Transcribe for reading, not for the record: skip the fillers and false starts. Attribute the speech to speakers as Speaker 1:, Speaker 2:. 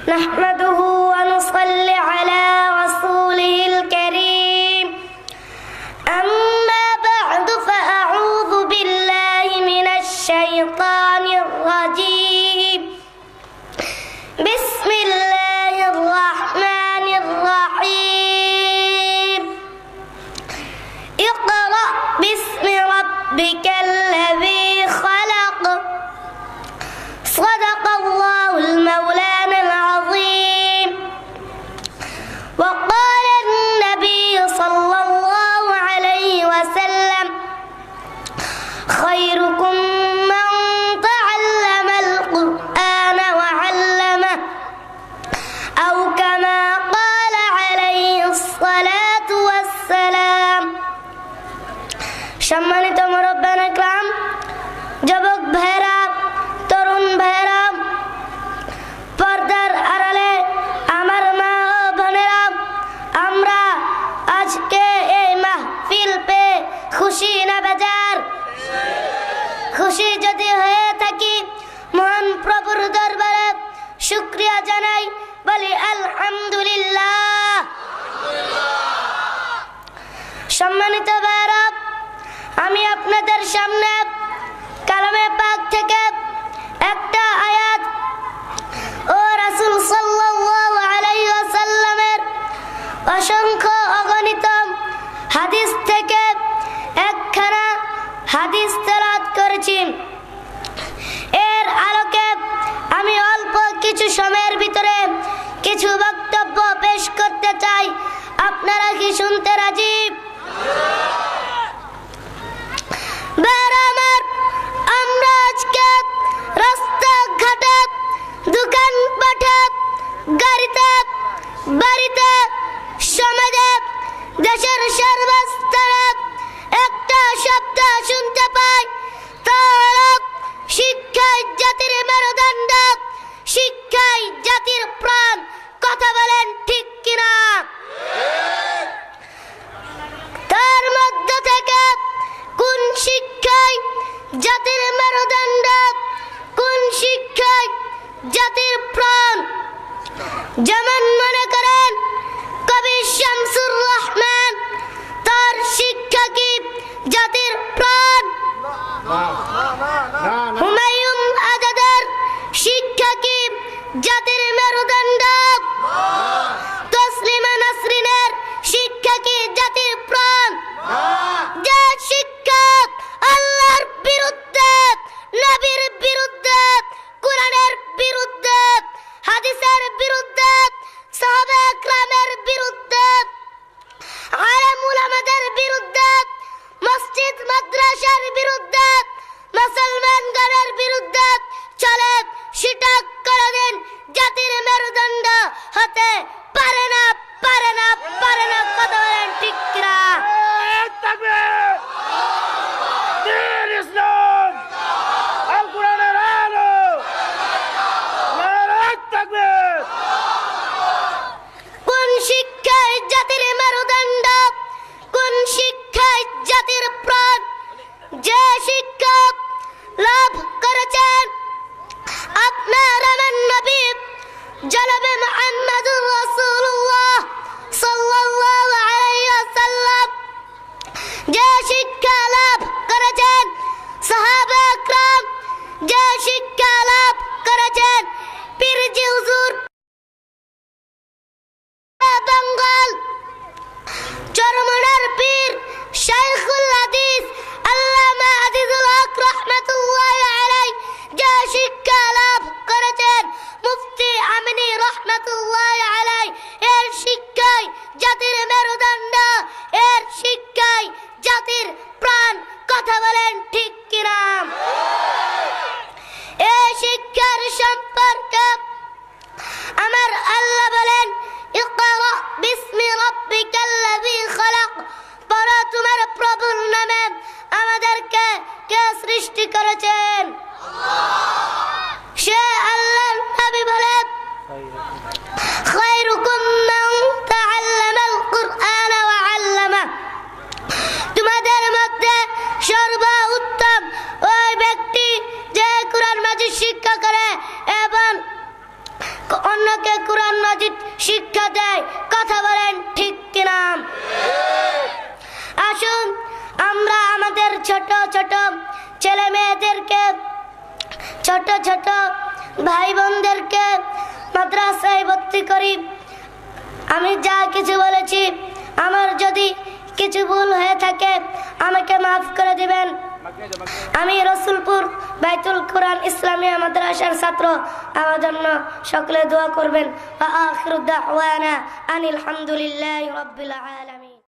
Speaker 1: نحمده ونصلي على رسوله الكريم أما بعد فأعوذ بالله من الشيطان الرجيم بسم الله الرحمن الرحيم اقرأ باسم ربك الذي خلق صدق الله المولانا العظيم وقال النبي صلى الله عليه وسلم خيركم من تعلم القرآن وعلمه أو كما قال عليه الصلاة والسلام সম্মানিত মুরব্বিয়ানে کرام যুবক ভাইরা তরুণ ভাইরা পর্দার আড়ালে আমার মা ও বোনেরা আমরা আজকে এই মাহফিল পে খুশি না বেজার খুশি যদি হয়ে থাকি মহান প্রভুর দরবারে শুকরিয়া জানাই বলি আলহামদুলিল্লাহ সম্মানিত ভাইরা আমি আপনাদের সামনে কালামে পাক থেকে একটা আয়াত ও রাসূল সাল্লাল্লাহু আলাইহি ওয়াসাল্লামের অসংখ্য অগণিত হাদিস থেকে একখানা হাদিস তেলাওয়াত করেছি। এর আলোকে আমি অল্প কিছু সময়ের ভিতরে কিছু বক্তব্য পেশ করতে চাই। আপনারা কি শুনতে রাজি? আমরা আজকে রাস্তাঘাটে দোকানপাটে গাড়িতে বাড়িতে সমাজে দেশের সর্বস্তরে একটা শব্দ শুনতে পাই, তা হলো শিক্ষাই জাতির মেরুদণ্ড, শিক্ষাই জাতির প্রাণ। কথা বলেন ঠিক কিনা? তার মধ্য থেকে কোন শিক্ষাই জাতির মেরুদণ্ড, কোন শিক্ষাই জাতির প্রাণ? যেমন মনে করেন কবি শামসুর রহমান, তার শিক্ষা কি জাতির প্রাণ? হুমায়ুন আজাদের শিক্ষা কি জাতির মেরুদণ্ড? তসলিমা নাসরিনের শিক্ষা কি জাতির প্রাণ? যে শিক্ষক আল্লাহর বিরুদ্ধে, নবীর বিরুদ্ধে, কোরআনের বিরুদ্ধে, হাদিসের বিরুদ্ধে, সাহাবা کرامের বিরুদ্ধে, আলেম উলামাদের বিরুদ্ধে, মসজিদ মাদ্রাসার বিরুদ্ধে, মুসলমানগণের বিরুদ্ধে চলে, সেটা কোনদিন জাতির মেরুদণ্ড হতে পারে না, পারে না, পারে না। কথা বলেন ঠিক কিনা? কোন শিক্ষায় জাতির মেরুদণ্ড, কোন শিক্ষায় জাতির প্রাণ? যে শিক্ষা লাভ করেছেন আপনার আমার নবী জনাবে মুহাম্মদুর রাসূলুল্লাহ সাল্লাল্লাহু আলাইহি ওয়াসাল্লাম, যে শিক্ষা লাভ করেছেন সাহাবা کرام, যে শিক্ষা লাভ করেছেন পীরজি হুজুর বেঙ্গল চরমনার পীর শাইখুল হাদিস আল্লামা আজিজুল হক রাহমাতুল্লাহি আলাইহি, যে শিক্ষা লাভ করেছেন মুফতি আমিনী রাহমাতুল্লাহি আলাইহি, এর শিক্ষাই জাতির মেরুদণ্ড, এর শিক্ষাই জাতির প্রাণ। কথা বলেন ঠিক কিনা? এই শিক্ষার সম্পর্কে আমার আল্লাহ বলেন ইকরা বিসমি রাব্বিকাল্লাযী খালাক, পড়ো তোমার প্রভুর নামে। আমাদেরকে কে সৃষ্টি করেছেন? সে আল্লাহর নবী বলেন খায়রুকুম মান তাআল্লামাল কুরআন ওয়া আল্লামা, তোমাদের মধ্যে সর্বোত্তম ওই ব্যক্তি যে কুরআন মাজিদ শিক্ষা করে এবং অন্যকে ছোট ছোট ছেলে মেয়েদেরকে, ছোট ছোট ভাই বোনদেরকে মাদ্রাসায় ভর্তি করি। আমি যা কিছু বলেছি, আমার যদি কিছু ভুল হয়ে থাকে আমাকে মাফ করে দিবেন। আমি রসুলপুর বাইতুল কুরআন ইসলামিয়া মাদ্রাসার ছাত্র, আমার জন্য সকলে দোয়া করবেন। ওয়া আখিরু দাওয়ানা আনিল হামদুলিল্লাহি রাব্বিল আলামিন।